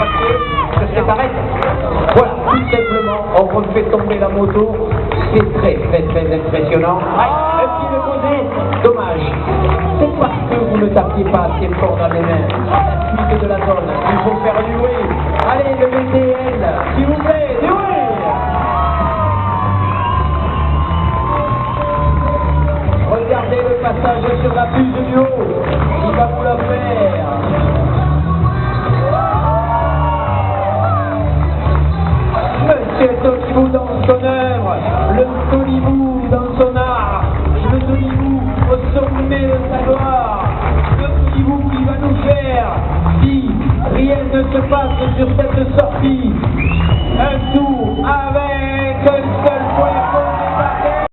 papier, que c'est arrête. Voilà, tout simplement, on refait tomber la moto. C'est très impressionnant. Un pied de posé, dommage. C'est parce que vous ne tapiez pas assez fort dans les mains. La suite de la zone, il faut faire du bruit. Allez, le VTL, s'il vous plaît, du bruit. Regardez le passage sur la puce du haut. Il va vous la faire. Monsieur Tolibou dans son œuvre, le Tolibou dans son art, le Tolibou au sommet de sa gloire, le Tolibou qui va nous faire, si rien ne se passe sur cette sortie, un tour.